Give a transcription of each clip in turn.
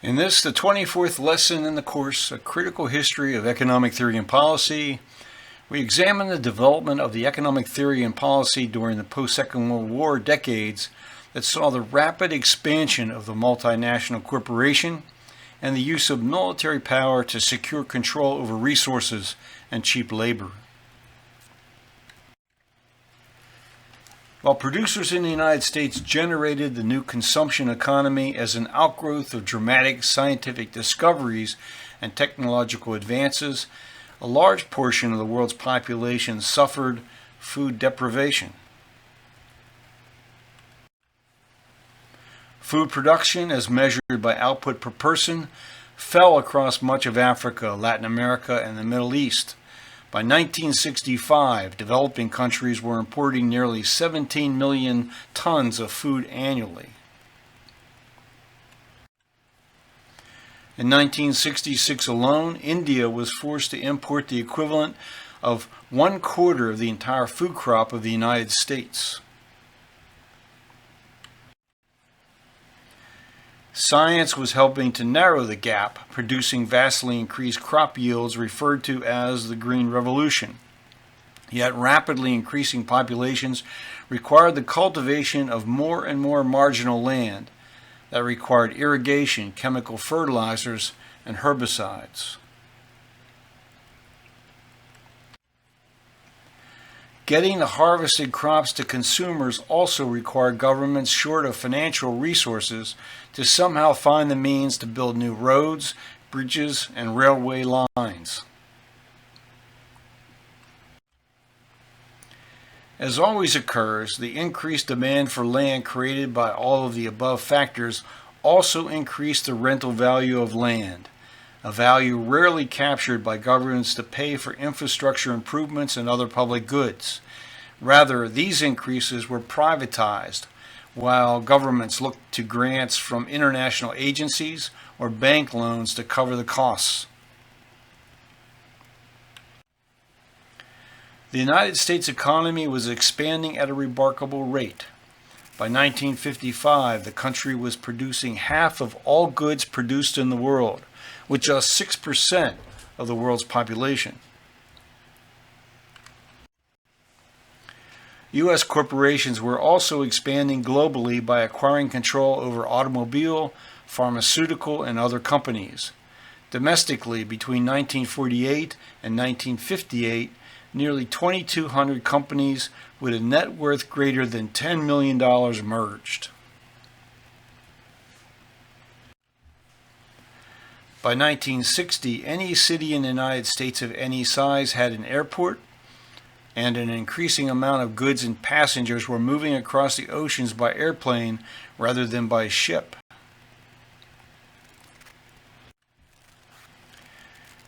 In this, the 24th lesson in the course, A Critical History of Economic Theory and Policy, we examine the development of the economic theory and policy during the post-Second World War decades that saw the rapid expansion of the multinational corporation and the use of military power to secure control over resources and cheap labor. While producers in the United States generated the new consumption economy as an outgrowth of dramatic scientific discoveries and technological advances, a large portion of the world's population suffered food deprivation. Food production, as measured by output per person, fell across much of Africa, Latin America, and the Middle East. By 1965, developing countries were importing nearly 17 million tons of food annually. In 1966 alone, India was forced to import the equivalent of 1/4 of the entire food crop of the United States. Science was helping to narrow the gap, producing vastly increased crop yields referred to as the Green Revolution. Yet rapidly increasing populations required the cultivation of more and more marginal land that required irrigation, chemical fertilizers, and herbicides. Getting the harvested crops to consumers also required governments short of financial resources to somehow find the means to build new roads, bridges, and railway lines. As always occurs, the increased demand for land created by all of the above factors also increased the rental value of land, a value rarely captured by governments to pay for infrastructure improvements and other public goods. Rather, these increases were privatized, while governments looked to grants from international agencies or bank loans to cover the costs. The United States economy was expanding at a remarkable rate. By 1955, the country was producing half of all goods produced in the world, with just 6% of the world's population. U.S. corporations were also expanding globally by acquiring control over automobile, pharmaceutical, and other companies. Domestically, between 1948 and 1958, nearly 2,200 companies with a net worth greater than $10 million merged. By 1960, any city in the United States of any size had an airport, and an increasing amount of goods and passengers were moving across the oceans by airplane rather than by ship.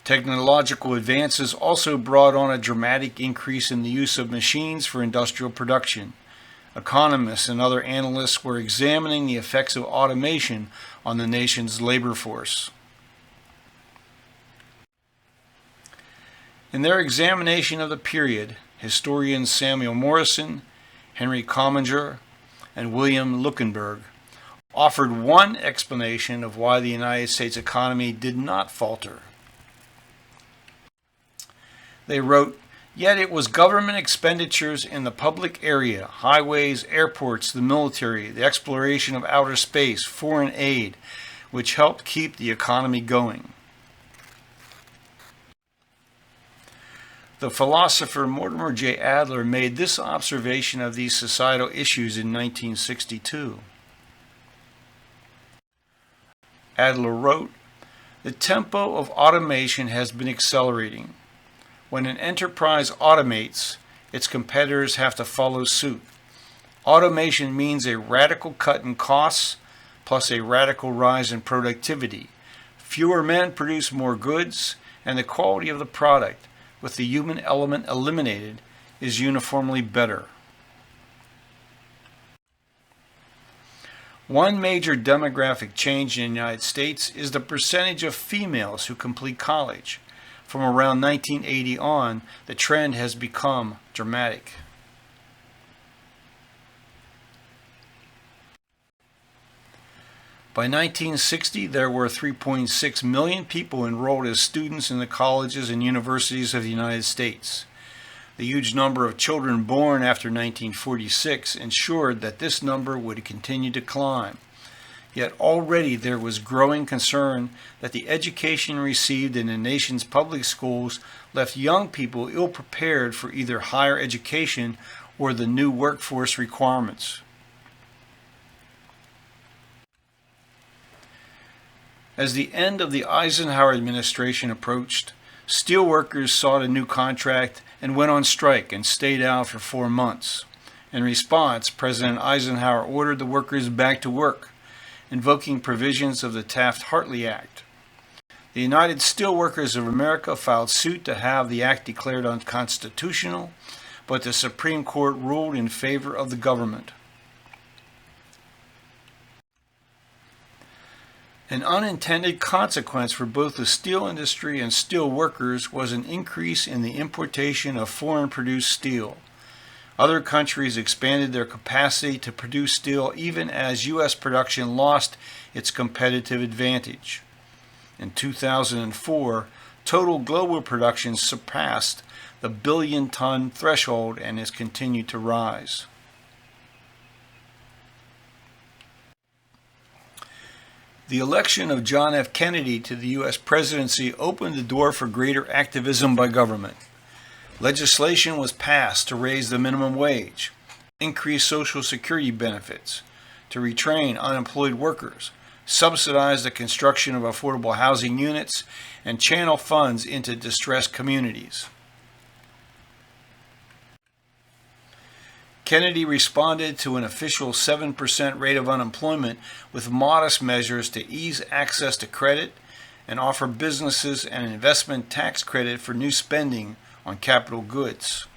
Technological advances also brought on a dramatic increase in the use of machines for industrial production. Economists and other analysts were examining the effects of automation on the nation's labor force. In their examination of the period, historians Samuel Morison, Henry Commanger, and William Luckenberg offered one explanation of why the United States economy did not falter. They wrote, "Yet it was government expenditures in the public area, highways, airports, the military, the exploration of outer space, foreign aid, which helped keep the economy going." The philosopher Mortimer J. Adler made this observation of these societal issues in 1962. Adler wrote, "The tempo of automation has been accelerating. When an enterprise automates, its competitors have to follow suit. Automation means a radical cut in costs, plus a radical rise in productivity. Fewer men produce more goods, and the quality of the product, with the human element eliminated, is uniformly better." One major demographic change in the United States is the percentage of females who complete college. From around 1980 on, the trend has become dramatic. By 1960, there were 3.6 million people enrolled as students in the colleges and universities of the United States. The huge number of children born after 1946 ensured that this number would continue to climb. Yet already there was growing concern that the education received in the nation's public schools left young people ill-prepared for either higher education or the new workforce requirements. As the end of the Eisenhower administration approached, steelworkers sought a new contract and went on strike and stayed out for 4 months. In response, President Eisenhower ordered the workers back to work, invoking provisions of the Taft-Hartley Act. The United Steelworkers of America filed suit to have the act declared unconstitutional, but the Supreme Court ruled in favor of the government. An unintended consequence for both the steel industry and steel workers was an increase in the importation of foreign-produced steel. Other countries expanded their capacity to produce steel even as U.S. production lost its competitive advantage. In 2004, total global production surpassed the billion-ton threshold and has continued to rise. The election of John F. Kennedy to the U.S. presidency opened the door for greater activism by government. Legislation was passed to raise the minimum wage, increase Social Security benefits, to retrain unemployed workers, subsidize the construction of affordable housing units, and channel funds into distressed communities. Kennedy responded to an official 7% rate of unemployment with modest measures to ease access to credit and offer businesses an investment tax credit for new spending on capital goods.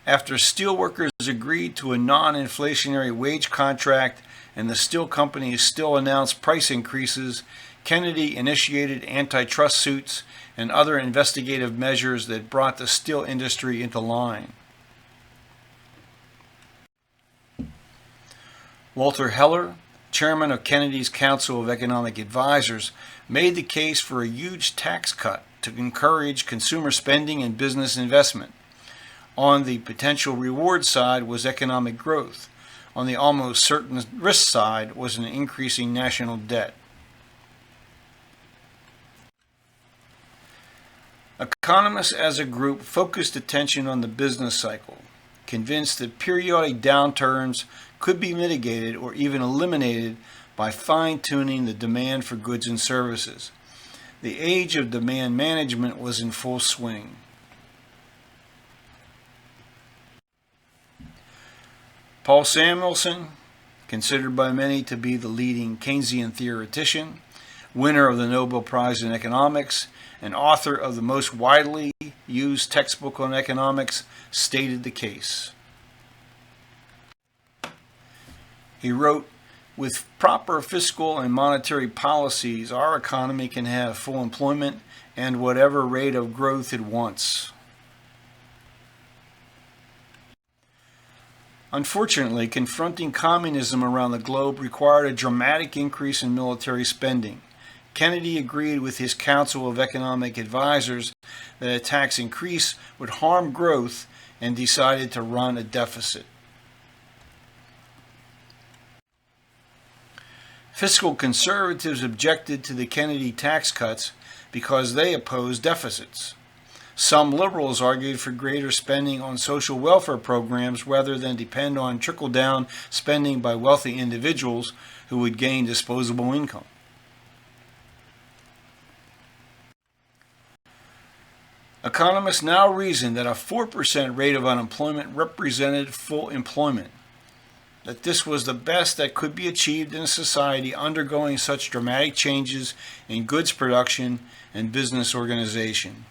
After steelworkers agreed to a non-inflationary wage contract and the steel companies still announced price increases, Kennedy initiated antitrust suits and other investigative measures that brought the steel industry into line. Walter Heller, chairman of Kennedy's Council of Economic Advisors, made the case for a huge tax cut to encourage consumer spending and business investment. On the potential reward side was economic growth. On the almost certain risk side was an increasing national debt. Economists as a group focused attention on the business cycle, convinced that periodic downturns could be mitigated or even eliminated by fine-tuning the demand for goods and services. The age of demand management was in full swing. Paul Samuelson, considered by many to be the leading Keynesian theoretician, winner of the Nobel Prize in Economics, and author of the most widely used textbook on economics, stated the case. He wrote, "With proper fiscal and monetary policies, our economy can have full employment and whatever rate of growth it wants." Unfortunately, confronting communism around the globe required a dramatic increase in military spending. Kennedy agreed with his Council of Economic Advisors that a tax increase would harm growth and decided to run a deficit. Fiscal conservatives objected to the Kennedy tax cuts because they opposed deficits. Some liberals argued for greater spending on social welfare programs rather than depend on trickle-down spending by wealthy individuals who would gain disposable income. Economists now reason that a 4% rate of unemployment represented full employment, that this was the best that could be achieved in a society undergoing such dramatic changes in goods production and business organization.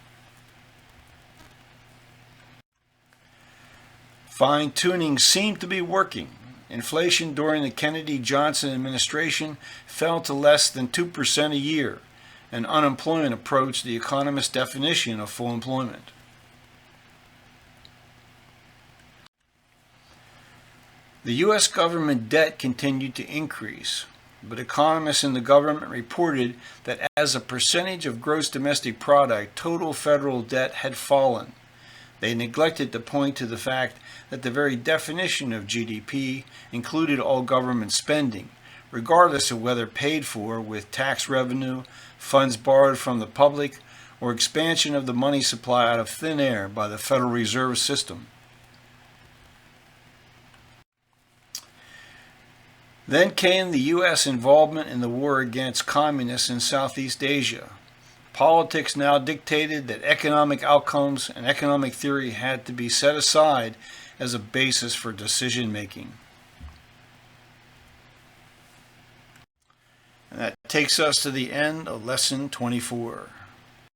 Fine-tuning seemed to be working. Inflation during the Kennedy-Johnson administration fell to less than 2% a year, and unemployment approached the economist's definition of full employment. The U.S. government debt continued to increase, but economists in the government reported that as a percentage of gross domestic product, total federal debt had fallen. They neglected to point to the fact that the very definition of GDP included all government spending, regardless of whether paid for with tax revenue, funds borrowed from the public, or expansion of the money supply out of thin air by the Federal Reserve System. Then came the U.S. involvement in the war against communists in Southeast Asia. Politics now dictated that economic outcomes and economic theory had to be set aside as a basis for decision making. And that takes us to the end of Lesson 24.